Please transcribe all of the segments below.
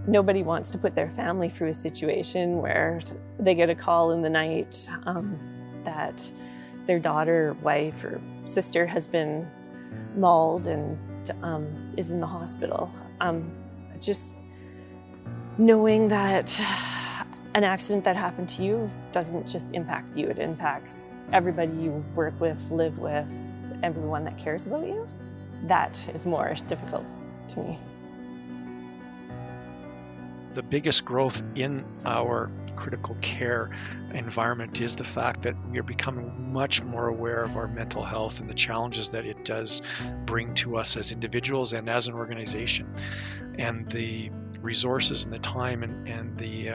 Nobody wants to put their family through a situation where they get a call in the night that their daughter, wife, or sister has been mauled and is in the hospital. Just knowing that an accident that happened to you doesn't just impact you, it impacts everybody you work with, live with, everyone that cares about you. That is more difficult to me. The biggest growth in our critical care environment is the fact that we are becoming much more aware of our mental health and the challenges that it does bring to us as individuals and as an organization. And the resources and the time and the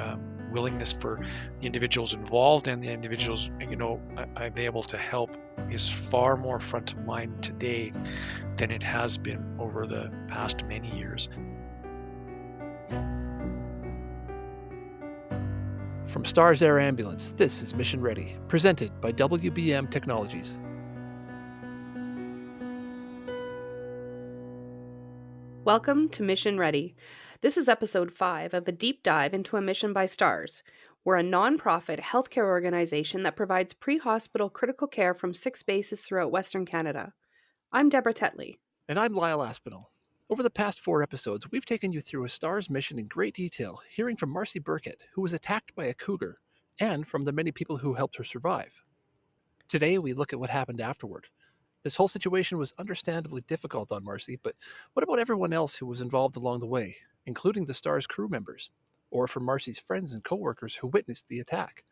willingness for the individuals involved and the individuals, be able to help is far more front of mind today than it has been over the past many years. From STARS Air Ambulance, this is Mission Ready, presented by WBM Technologies. Welcome to Mission Ready. This is episode 5 of a deep dive into a mission by STARS. We're a non-profit healthcare organization that provides pre-hospital critical care from 6 bases throughout Western Canada. I'm Deborah Tetley. And I'm Lyle Aspinall. Over the past 4 episodes, we've taken you through a STARS mission in great detail, hearing from Marcy Burkett, who was attacked by a cougar, and from the many people who helped her survive. Today, we look at what happened afterward. This whole situation was understandably difficult on Marcy, but what about everyone else who was involved along the way, including the STARS crew members, or for Marcy's friends and coworkers who witnessed the attack?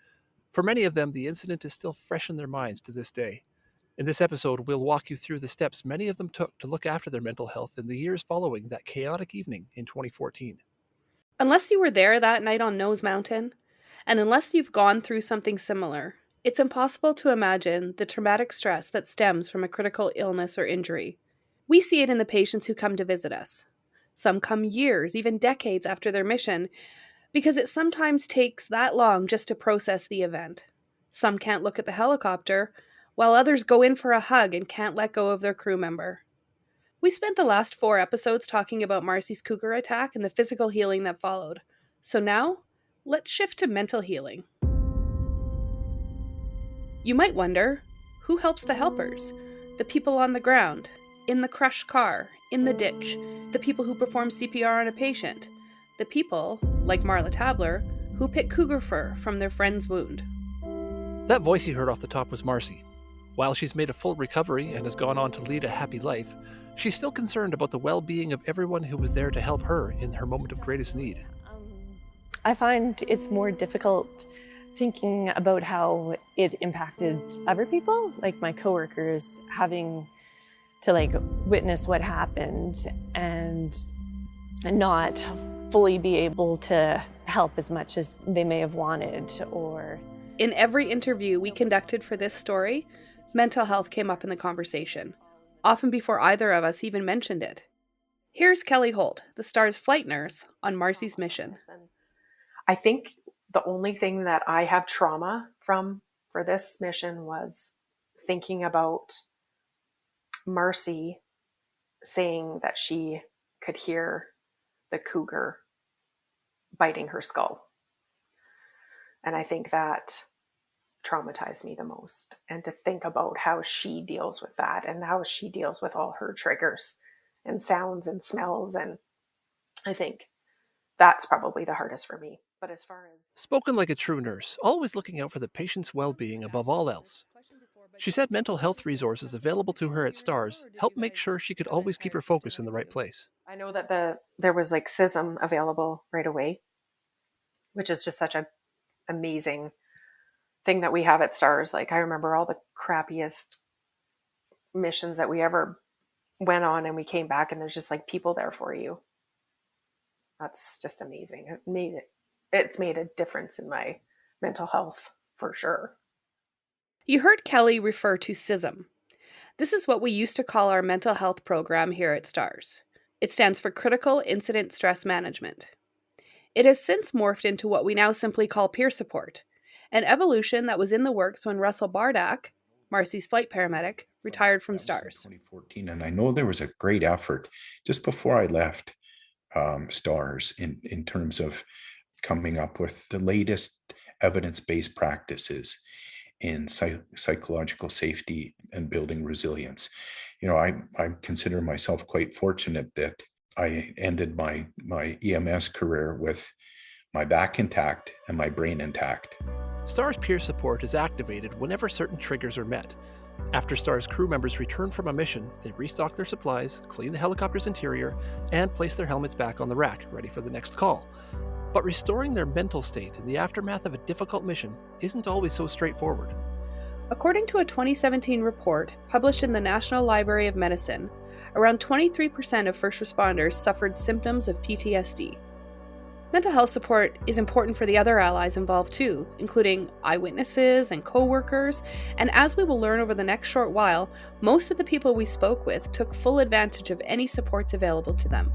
For many of them, the incident is still fresh in their minds to this day. In this episode, we'll walk you through the steps many of them took to look after their mental health in the years following that chaotic evening in 2014. Unless you were there that night on Nose Mountain, and unless you've gone through something similar, it's impossible to imagine the traumatic stress that stems from a critical illness or injury. We see it in the patients who come to visit us. Some come years, even decades after their mission, because it sometimes takes that long just to process the event. Some can't look at the helicopter, while others go in for a hug and can't let go of their crew member. We spent the last 4 episodes talking about Marcy's cougar attack and the physical healing that followed. So now, let's shift to mental healing. You might wonder, who helps the helpers? The people on the ground, in the crushed car, in the ditch, the people who perform CPR on a patient, the people, like Marla Tabler, who pick cougar fur from their friend's wound. That voice you heard off the top was Marcy. While she's made a full recovery and has gone on to lead a happy life, she's still concerned about the well-being of everyone who was there to help her in her moment of greatest need. I find it's more difficult thinking about how it impacted other people, like my coworkers, having to witness what happened and not fully be able to help as much as they may have wanted. Or in every interview we conducted for this story, mental health came up in the conversation, often before either of us even mentioned it. Here's Kelly Holt, the STARS flight nurse on Marcy's mission. I think the only thing that I have trauma from for this mission was thinking about Marcy saying that she could hear the cougar biting her skull. And I think that traumatized me the most. And to think about how she deals with that and how she deals with all her triggers and sounds and smells. And I think that's probably the hardest for me. But as far as... Spoken like a true nurse, always looking out for the patient's well-being above all else. She said mental health resources available to her at STARS helped make sure she could always keep her focus in the right place. I know that there was CISM available right away, which is just such an amazing thing that we have at STARS. I remember all the crappiest missions that we ever went on, and we came back and there's just people there for you. That's just amazing. It's made a difference in my mental health for sure. You heard Kelly refer to CISM. This is what we used to call our mental health program here at STARS. It stands for Critical Incident Stress Management. It has since morphed into what we now simply call peer support, an evolution that was in the works when Russell Bardak, Marcy's flight paramedic, retired from STARS. 2014, and I know there was a great effort just before I left stars in terms of coming up with the latest evidence-based practices in psychological safety and building resilience. I consider myself quite fortunate that I ended my EMS career with my back intact and my brain intact. STARS peer support is activated whenever certain triggers are met. After STARS crew members return from a mission, they restock their supplies, clean the helicopter's interior, and place their helmets back on the rack, ready for the next call. But restoring their mental state in the aftermath of a difficult mission isn't always so straightforward. According to a 2017 report published in the National Library of Medicine, around 23% of first responders suffered symptoms of PTSD. Mental health support is important for the other allies involved too, including eyewitnesses and co-workers, and as we will learn over the next short while, most of the people we spoke with took full advantage of any supports available to them.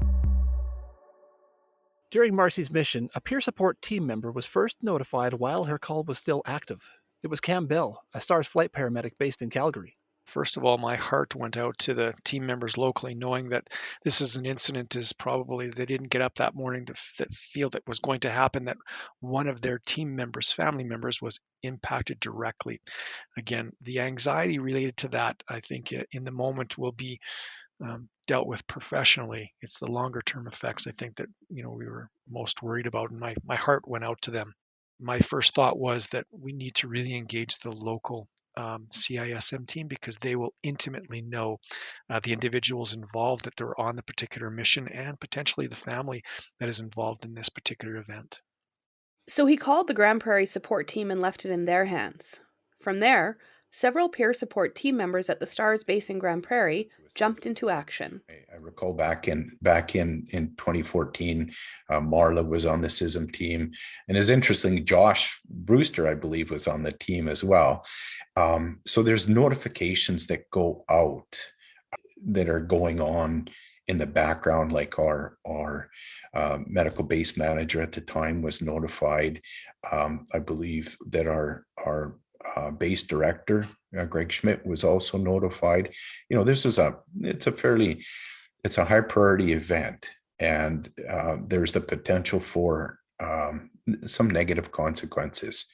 During Marcy's mission, a peer support team member was first notified while her call was still active. It was Cam Bell, a STARS flight paramedic based in Calgary. First of all, my heart went out to the team members locally, knowing that this is an incident is probably they didn't get up that morning to feel that was going to happen, that one of their team members, family members, was impacted directly. Again, the anxiety related to that, I think in the moment will be dealt with professionally. It's the longer term effects, I think, that we were most worried about, and my heart went out to them. My first thought was that we need to really engage the local CISM team, because they will intimately know the individuals involved that they're on the particular mission, and potentially the family that is involved in this particular event. So he called the Grand Prairie support team and left it in their hands. From there, several peer support team members at the STARS base in Grand Prairie jumped into action. I recall back in 2014, Marla was on the CISM team, and it's interesting, Josh Brewster, I believe, was on the team as well. So there's notifications that go out that are going on in the background, like our medical base manager at the time was notified. I believe that our base director, Greg Schmidt, was also notified. This is it's a high priority event, and there's the potential for some negative consequences.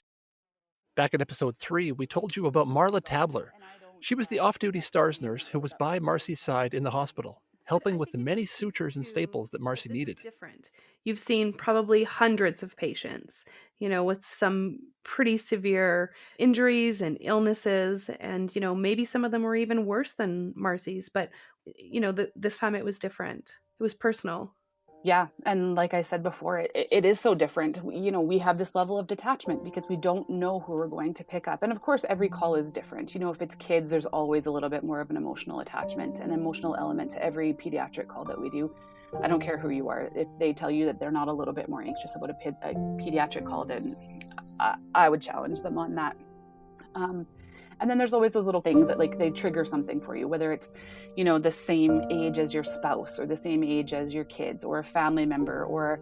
Back in episode 3, we told you about Marla Tabler. She was the off-duty STARS nurse who was by Marcy's side in the hospital, helping with the many sutures and staples that Marcy needed. Different. You've seen probably hundreds of patients, with some pretty severe injuries and illnesses, and maybe some of them were even worse than Marcy's, but this time it was different. It was personal. Yeah, and like I said before, it is so different. We have this level of detachment because we don't know who we're going to pick up. And of course, every call is different. If it's kids, there's always a little bit more of an emotional attachment, an emotional element to every pediatric call that we do. I don't care who you are. If they tell you that they're not a little bit more anxious about a pediatric call, then I would challenge them on that. And then there's always those little things that they trigger something for you, whether it's, the same age as your spouse or the same age as your kids or a family member, or,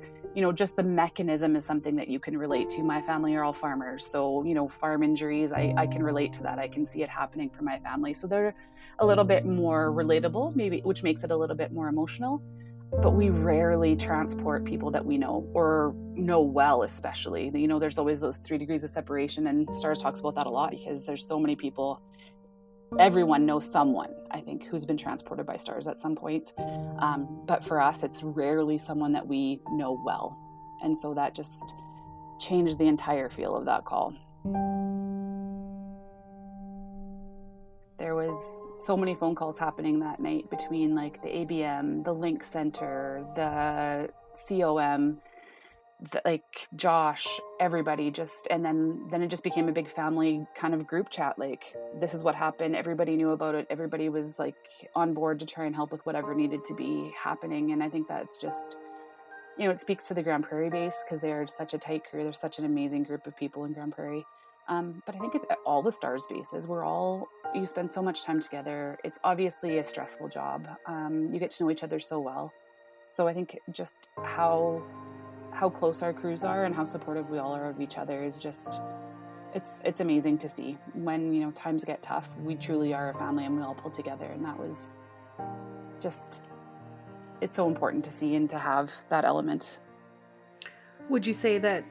just the mechanism is something that you can relate to. My family are all farmers. So, farm injuries, I can relate to that. I can see it happening for my family. So they're a little bit more relatable, maybe, which makes it a little bit more emotional. But we rarely transport people that we know or know well, especially. There's always those 3 degrees of separation, and STARS talks about that a lot because there's so many people. Everyone knows someone, I think, who's been transported by STARS at some point. But for us, it's rarely someone that we know well. And so that just changed the entire feel of that call. There was so many phone calls happening that night between the ABM, the Link Center, the COM, Josh, everybody and then it just became a big family kind of group chat. This is what happened. Everybody knew about it. Everybody was on board to try and help with whatever needed to be happening. And I think that's just, it speaks to the Grand Prairie base because they are such a tight crew. They're such an amazing group of people in Grand Prairie. But I think it's at all the STARS bases. You spend so much time together. It's obviously a stressful job. You get to know each other so well. So I think just how close our crews are and how supportive we all are of each other is just, it's amazing to see. When, times get tough, we truly are a family and we all pull together. And that was just it's so important to see and to have that element. Would you say that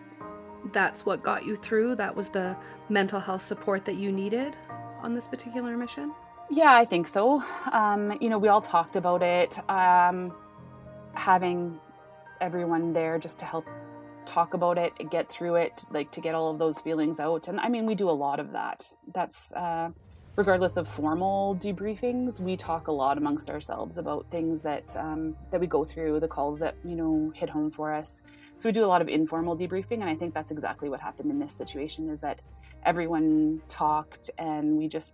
that's what got you through? That was the mental health support that you needed on this particular mission? Yeah, I think so. We all talked about it. Having everyone there just to help talk about it, get through it, like to get all of those feelings out. And I mean, we do a lot of that. That's regardless of formal debriefings, we talk a lot amongst ourselves about things that we go through, the calls that, hit home for us. So we do a lot of informal debriefing. And I think that's exactly what happened in this situation, is that everyone talked and we just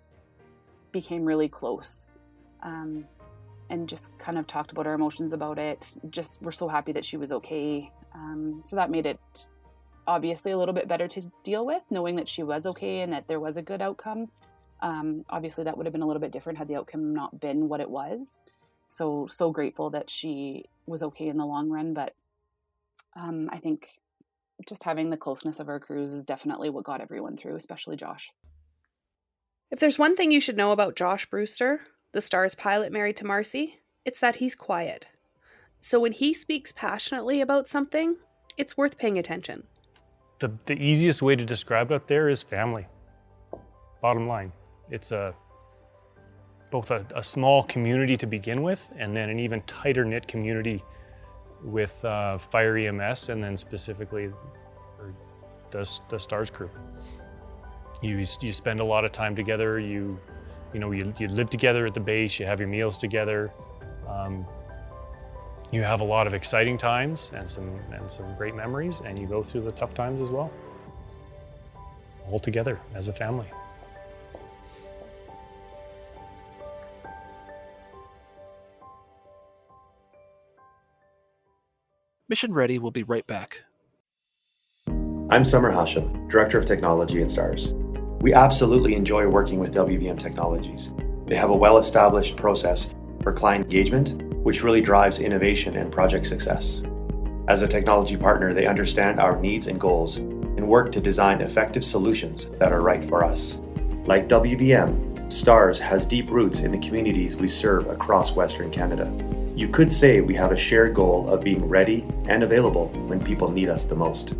became really close. And just kind of talked about our emotions about it. Just, we're so happy that she was okay. So that made it obviously a little bit better to deal with, knowing that she was okay and that there was a good outcome. Obviously that would have been a little bit different had the outcome not been what it was. So grateful that she was okay in the long run. But I think just having the closeness of our crews is definitely what got everyone through, especially Josh. If there's one thing you should know about Josh Brewster, the STARS pilot married to Marcy, it's that he's quiet. So when he speaks passionately about something, it's worth paying attention. The easiest way to describe it there is family. Bottom line. It's both a small community to begin with, and then an even tighter knit community with Fire EMS, and then specifically the STARS crew. You spend a lot of time together. You live together at the base. You have your meals together. You have a lot of exciting times and some great memories, and you go through the tough times as well, all together as a family. Mission Ready will be right back. I'm Summer Hashem, Director of Technology at STARS. We absolutely enjoy working with WBM Technologies. They have a well-established process for client engagement, which really drives innovation and project success. As a technology partner, they understand our needs and goals and work to design effective solutions that are right for us. Like WBM, STARS has deep roots in the communities we serve across Western Canada. You could say we have a shared goal of being ready and available when people need us the most.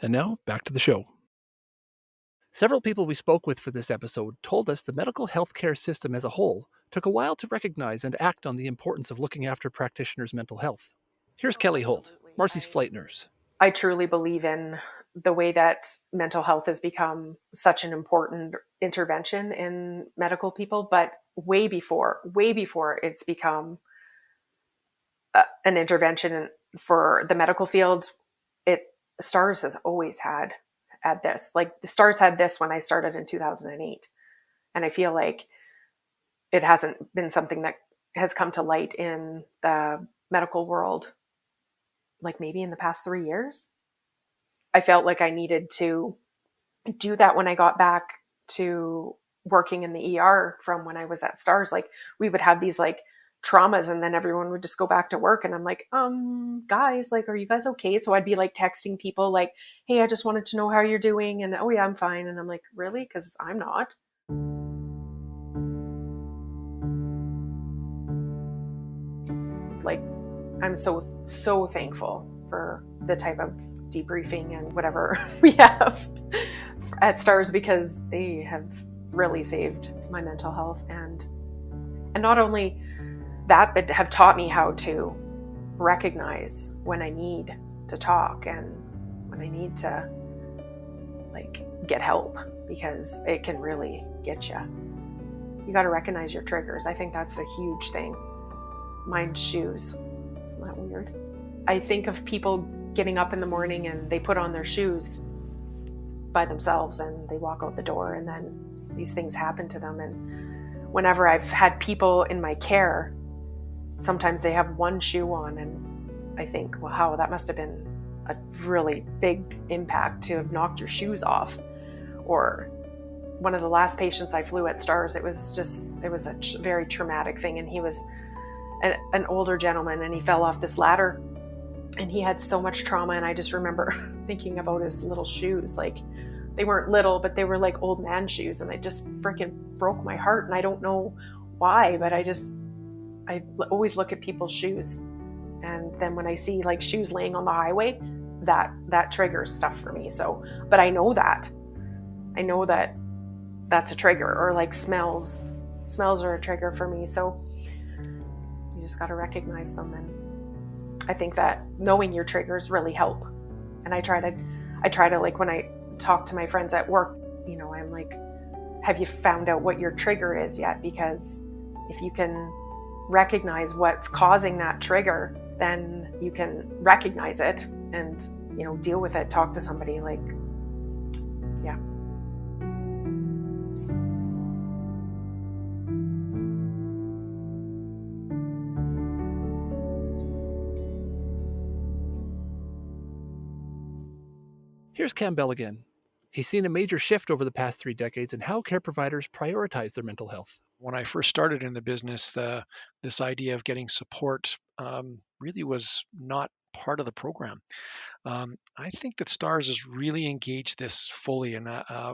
And now, back to the show. Several people we spoke with for this episode told us the medical healthcare system as a whole took a while to recognize and act on the importance of looking after practitioners' mental health. Here's Kelly Holt, Marcy's flight nurse. I truly believe in the way that mental health has become such an important intervention in medical people, but way before it's become an intervention for the medical field, STARS has always had this. Like, the STARS had this when I started in 2008. And I feel like it hasn't been something that has come to light in the medical world, like maybe in the past 3 years. I felt like I needed to do that when I got back to working in the ER from when I was at STARS. Like, we would have these like traumas and then everyone would just go back to work. And I'm like, guys, like, are you guys okay? So I'd be like texting people like, hey, I just wanted to know how you're doing. And oh yeah, I'm fine. And I'm like, really? Because I'm not. Like, I'm so thankful for the type of debriefing and whatever we have at STARS, because they have really saved my mental health. And not only that, but have taught me how to recognize when I need to talk and when I need to like get help, because it can really get you. You got to recognize your triggers. I think that's a huge thing. Mine's shoes. Isn't that weird? I think of people getting up in the morning and they put on their shoes by themselves and they walk out the door, and then these things happen to them. And whenever I've had people in my care, sometimes they have one shoe on, and I think, wow, that must have been a really big impact to have knocked your shoes off. Or one of the last patients I flew at STARS, it was a very traumatic thing. And he was an older gentleman, and he fell off this ladder, and he had so much trauma. And I just remember thinking about his little shoes. Like, they weren't little, but they were like old man shoes. And it just freaking broke my heart. And I don't know why, but I I always look at people's shoes. And then when I see like shoes laying on the highway, that triggers stuff for me. So, but I know that that's a trigger, or like smells are a trigger for me. So you just got to recognize them. And I think that knowing your triggers really help. And I try to like, when I talk to my friends at work, you know, I'm like, have you found out what your trigger is yet? Because if you can recognize what's causing that trigger, then you can recognize it and, you know, deal with it, talk to somebody, like, yeah. Here's Campbell again. He's seen a major shift over the past 3 decades in how care providers prioritize their mental health. When I first started in the business, this idea of getting support really was not part of the program. I think that STARS has really engaged this fully, and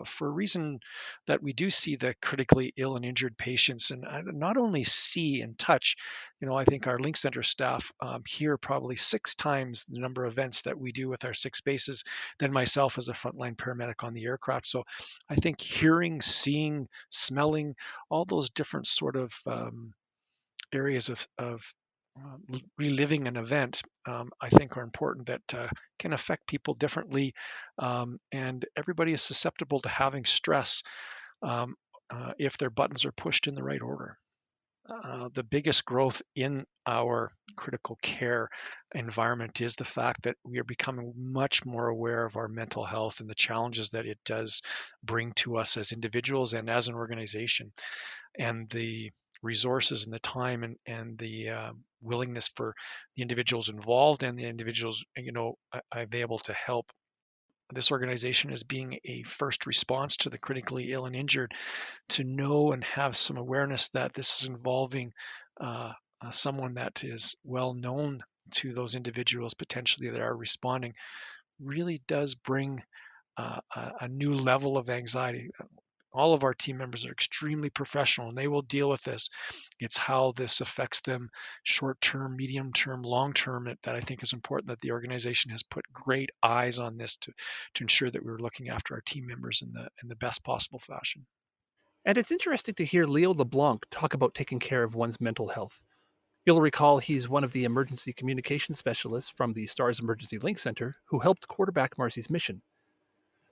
for a reason that we do see the critically ill and injured patients, and not only see and touch. You know, I think our Link Center staff hear probably 6 times the number of events that we do with our 6 bases than myself as a frontline paramedic on the aircraft. So I think hearing, seeing, smelling, all those different sort of areas of reliving an event, I think are important, that can affect people differently. And everybody is susceptible to having stress if their buttons are pushed in the right order. The biggest growth in our critical care environment is the fact that we are becoming much more aware of our mental health and the challenges that it does bring to us as individuals and as an organization. And the resources and the time and the willingness for the individuals involved and the individuals, you know, I've been able to help this organization as being a first response to the critically ill and injured, to know and have some awareness that this is involving someone that is well known to those individuals potentially that are responding, really does bring a new level of anxiety. All of our team members are extremely professional and they will deal with this. It's how this affects them short term, medium term, long term that I think is important, that the organization has put great eyes on this to ensure that we're looking after our team members in the best possible fashion. And it's interesting to hear Leo LeBlanc talk about taking care of one's mental health. You'll recall he's one of the emergency communication specialists from the STARS Emergency Link Center who helped quarterback Marcy's mission.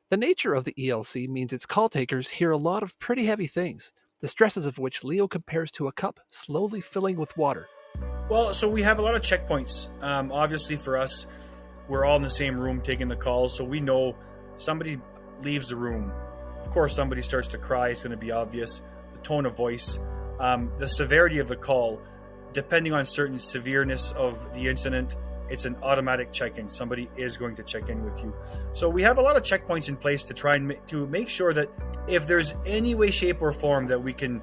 The nature of the ELC means its call takers hear a lot of pretty heavy things, the stresses of which Leo compares to a cup slowly filling with water. Well, so we have a lot of checkpoints. Obviously for us, we're all in the same room taking the calls, so we know somebody leaves the room. Of course, somebody starts to cry. It's going to be obvious. The tone of voice, the severity of the call, depending on certain severeness of the incident, it's an automatic check-in. Somebody is going to check in with you. So we have a lot of checkpoints in place to try and to make sure that if there's any way, shape, or form that we can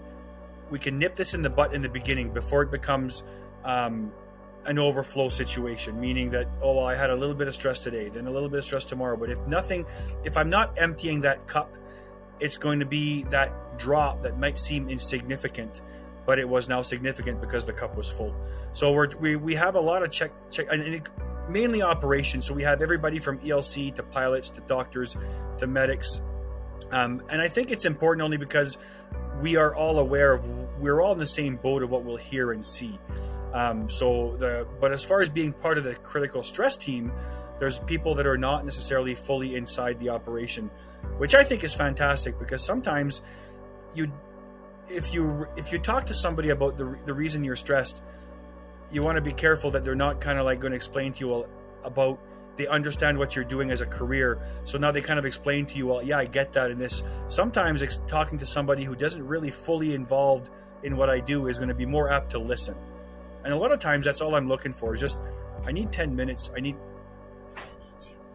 nip this in the butt in the beginning before it becomes an overflow situation, meaning that, oh, well, I had a little bit of stress today, then a little bit of stress tomorrow. But if I'm not emptying that cup, it's going to be that drop that might seem insignificant, but it was now significant because the cup was full. So we have a lot of check and mainly operations. So we have everybody from ELC to pilots to doctors to medics. And I think it's important only because we are all aware of, we're all in the same boat of what we'll hear and see. But as far as being part of the critical stress team, there's people that are not necessarily fully inside the operation, which I think is fantastic, because sometimes if you talk to somebody about the reason you're stressed, you want to be careful that they're not kind of like going to explain to you about, they understand what you're doing as a career. So now they kind of explain to you, well, yeah, I get that. And this, sometimes talking to somebody who doesn't really fully involved in what I do is going to be more apt to listen. And a lot of times that's all I'm looking for is just, I need 10 minutes.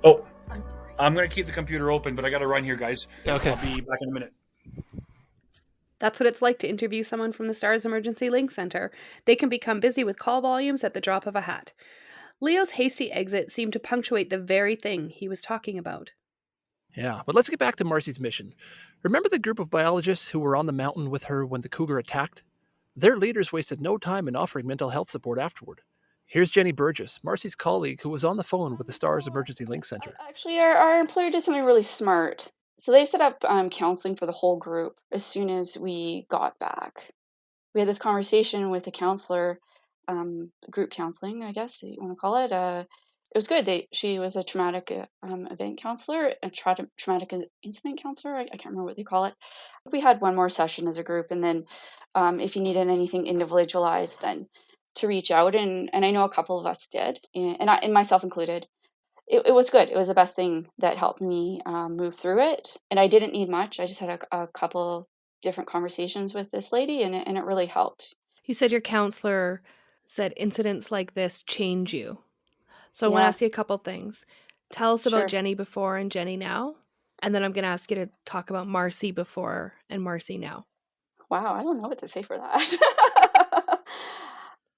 Oh, I'm sorry. I'm going to keep the computer open, but I got to run here, guys. Okay. I'll be back in a minute. That's what it's like to interview someone from the STARS Emergency Link Center. They can become busy with call volumes at the drop of a hat. Leo's hasty exit seemed to punctuate the very thing he was talking about. Yeah, but let's get back to Marcy's mission. Remember the group of biologists who were on the mountain with her when the cougar attacked? Their leaders wasted no time in offering mental health support afterward. Here's Jenny Burgess, Marcy's colleague who was on the phone with the STARS Emergency Link Center. Actually, our employer did something really smart. So they set up counseling for the whole group as soon as we got back. We had this conversation with a counselor, group counseling, I guess you want to call it. It was good. She was a traumatic event counselor, a traumatic incident counselor. I can't remember what they call it. We had one more session as a group, and then if you needed anything individualized, then to reach out. And I know a couple of us did, and myself included. It was good. It was the best thing that helped me move through it. And I didn't need much. I just had a couple different conversations with this lady, and it really helped. You said your counselor said incidents like this change you. So I want to Yeah. ask you a couple things. Tell us about Sure. Jenny before and Jenny now. And then I'm going to ask you to talk about Marcy before and Marcy now. Wow, I don't know what to say for that.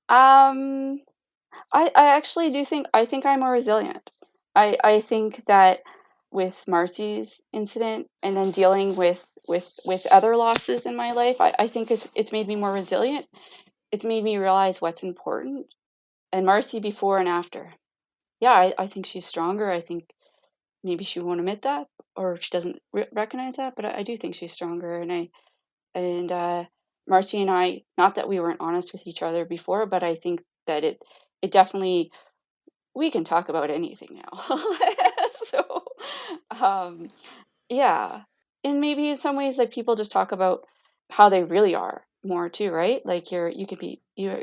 I actually do think I'm more resilient. I think that with Marcy's incident and then dealing with other losses in my life, I think it's made me more resilient. It's made me realize what's important. And Marcy before and after. Yeah, I think she's stronger. I think maybe she won't admit that or she doesn't recognize that, but I do think she's stronger. And Marcy and I, not that we weren't honest with each other before, but I think that it definitely, we can talk about anything now. So, yeah. And maybe in some ways, like people just talk about how they really are more too, right? Like you're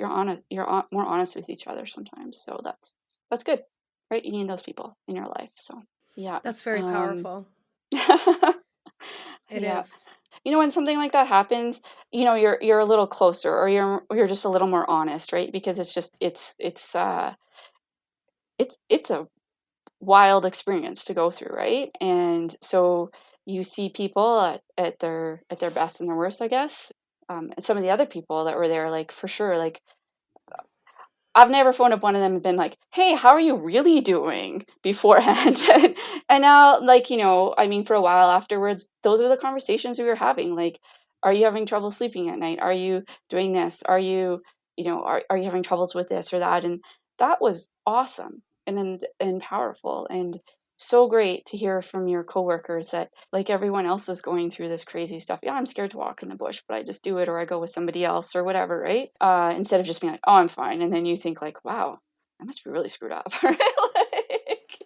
honest, more honest with each other sometimes. So that's good, right? You need those people in your life. So yeah. That's very powerful. It Yeah. is. You know, when something like that happens, you know, you're a little closer, or you're just a little more honest, right? Because it's a wild experience to go through, right? And so you see people at their best and their worst, I guess. And some of the other people that were there, like for sure, like I've never phoned up one of them and been like, "Hey, how are you really doing?" beforehand. And now, like, you know, I mean, for a while afterwards, those are the conversations we were having. Like, are you having trouble sleeping at night? Are you doing this? Are you, you know, are you having troubles with this or that? And that was awesome and powerful and so great to hear from your coworkers that like everyone else is going through this crazy stuff. Yeah, I'm scared to walk in the bush, but I just do it, or I go with somebody else or whatever, right? Instead of just being like, oh, I'm fine. And then you think like, wow, I must be really screwed up. Right? Like,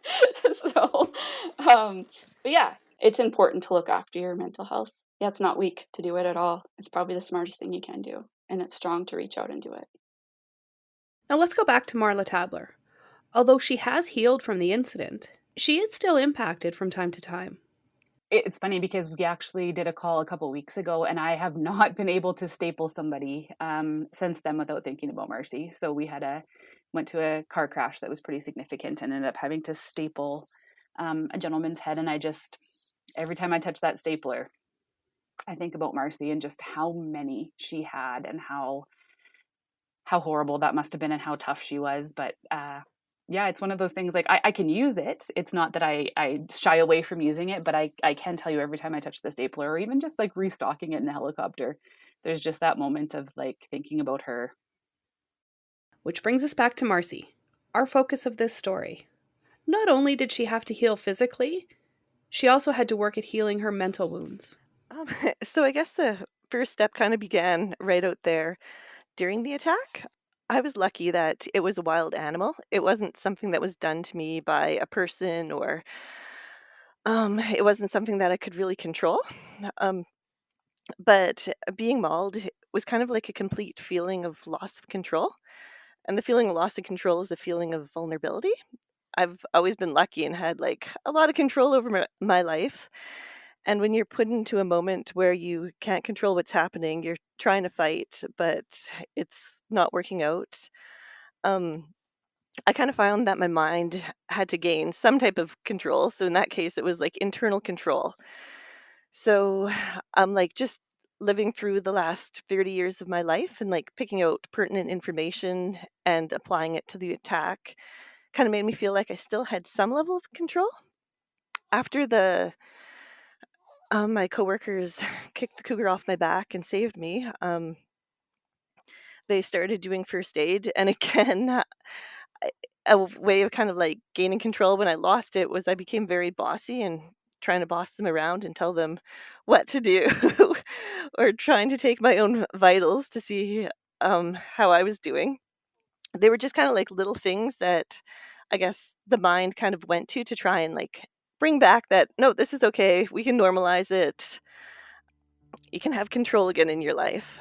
so, but yeah, it's important to look after your mental health. Yeah, it's not weak to do it at all. It's probably the smartest thing you can do. And it's strong to reach out and do it. Now let's go back to Marla Tabler. Although she has healed from the incident, she is still impacted from time to time. It's funny because we actually did a call a couple weeks ago, and I have not been able to staple somebody since then without thinking about Marcy. So we went to a car crash that was pretty significant and ended up having to staple a gentleman's head. And every time I touch that stapler, I think about Marcy and just how many she had and how horrible that must have been and how tough she was. But yeah, it's one of those things like I can use it. It's not that I shy away from using it, but I can tell you every time I touch the stapler or even just like restocking it in a helicopter, there's just that moment of like thinking about her. Which brings us back to Marcy, our focus of this story. Not only did she have to heal physically, she also had to work at healing her mental wounds. So I guess the first step kind of began right out there during the attack. I was lucky that it was a wild animal. It wasn't something that was done to me by a person, or it wasn't something that I could really control. But being mauled was kind of like a complete feeling of loss of control. And the feeling of loss of control is a feeling of vulnerability. I've always been lucky and had like a lot of control over my life. And when you're put into a moment where you can't control what's happening, you're trying to fight, but it's not working out. I kind of found that my mind had to gain some type of control. So in that case, it was like internal control. So I'm like just living through the last 30 years of my life and like picking out pertinent information and applying it to the attack kind of made me feel like I still had some level of control. After my coworkers kicked the cougar off my back and saved me, they started doing first aid. And again, a way of kind of like gaining control when I lost it was I became very bossy and trying to boss them around and tell them what to do or trying to take my own vitals to see how I was doing. They were just kind of like little things that I guess the mind kind of went to try and like bring back that, no, this is okay. We can normalize it. You can have control again in your life.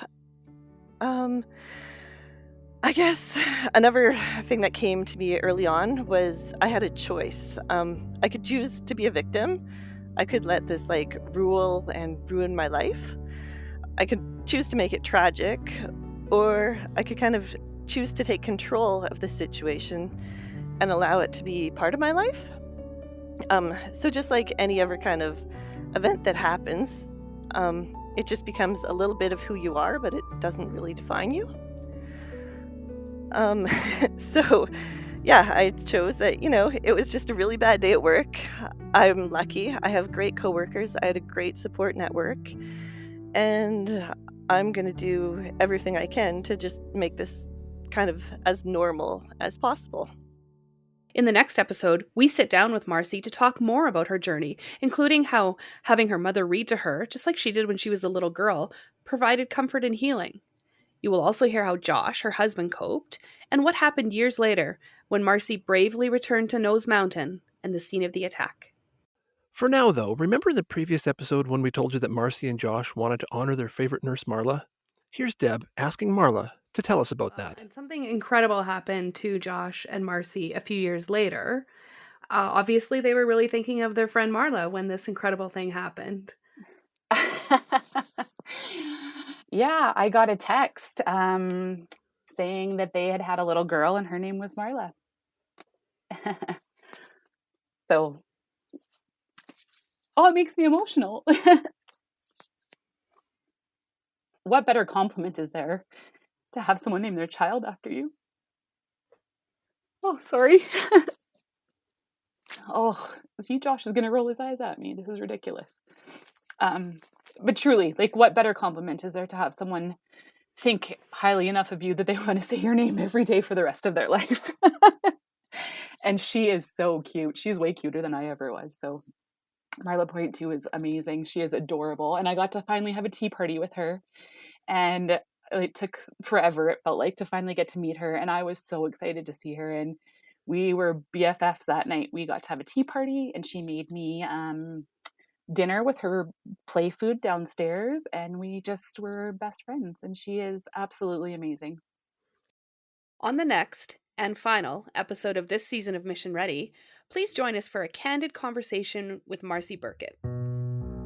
I guess another thing that came to me early on was I had a choice. I could choose to be a victim. I could let this like rule and ruin my life. I could choose to make it tragic, or I could kind of choose to take control of the situation and allow it to be part of my life. So just like any other kind of event that happens, it just becomes a little bit of who you are, but it doesn't really define you. So yeah, I chose that, it was just a really bad day at work. I'm lucky. I have great coworkers. I had a great support network, and I'm going to do everything I can to just make this kind of as normal as possible. In the next episode, we sit down with Marcy to talk more about her journey, including how having her mother read to her, just like she did when she was a little girl, provided comfort and healing. You will also hear how Josh, her husband, coped, and what happened years later when Marcy bravely returned to Nose Mountain and the scene of the attack. For now, though, remember the previous episode when we told you that Marcy and Josh wanted to honor their favorite nurse, Marla? Here's Deb asking Marla to tell us about that. And something incredible happened to Josh and Marcy a few years later. Obviously, they were really thinking of their friend Marla when this incredible thing happened. Yeah, I got a text saying that they had had a little girl and her name was Marla. So, it makes me emotional. What better compliment is there to have someone name their child after you? Oh, sorry. See, Josh is going to roll his eyes at me. This is ridiculous. But truly, like, what better compliment is there to have someone think highly enough of you that they want to say your name every day for the rest of their life? And she is so cute. She's way cuter than I ever was. So Marla Point 2 is amazing. She is adorable. And I got to finally have a tea party with her. And it took forever, it felt like, to finally get to meet her. And I was so excited to see her. And we were BFFs that night. We got to have a tea party, and she made me dinner with her play food downstairs. And we just were best friends. And she is absolutely amazing. On the next and final episode of this season of Mission Ready, please join us for a candid conversation with Marcy Burkett.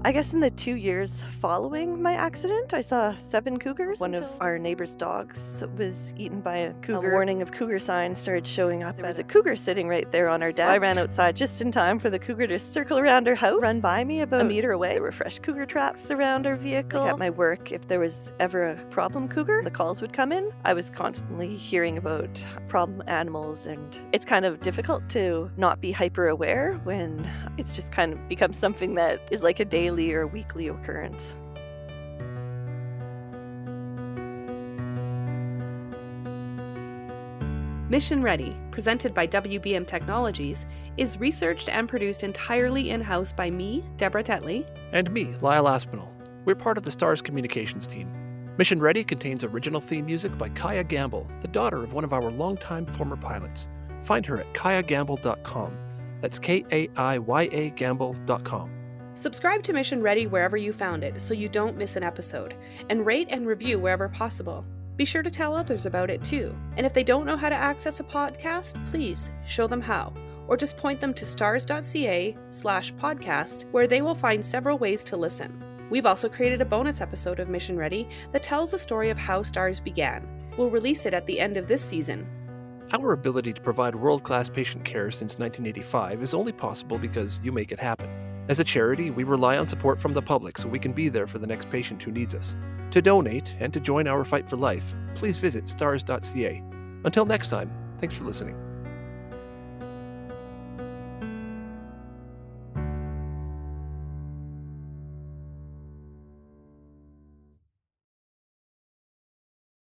I guess in the 2 years following my accident, I saw 7 cougars. One of our neighbor's dogs was eaten by a cougar. A warning of cougar signs started showing up. There was a cougar sitting right there on our deck. I ran outside just in time for the cougar to circle around our house, run by me about a meter away. There were fresh cougar traps around our vehicle. Like at my work, if there was ever a problem cougar, the calls would come in. I was constantly hearing about problem animals, and it's kind of difficult to not be hyper aware when it's just kind of becomes something that is like a daily or weekly occurrence. Mission Ready, presented by WBM Technologies, is researched and produced entirely in-house by me, Deborah Tetley. And me, Lyle Aspinall. We're part of the STARS communications team. Mission Ready contains original theme music by Kaya Gamble, the daughter of one of our longtime former pilots. Find her at kayagamble.com. That's KAIYA Gamble.com. Subscribe to Mission Ready wherever you found it so you don't miss an episode, and rate and review wherever possible. Be sure to tell others about it too. And if they don't know how to access a podcast, please show them how, or just point them to stars.ca/podcast, where they will find several ways to listen. We've also created a bonus episode of Mission Ready that tells the story of how STARS began. We'll release it at the end of this season. Our ability to provide world-class patient care since 1985 is only possible because you make it happen. As a charity, we rely on support from the public so we can be there for the next patient who needs us. To donate and to join our fight for life, please visit stars.ca. Until next time, thanks for listening.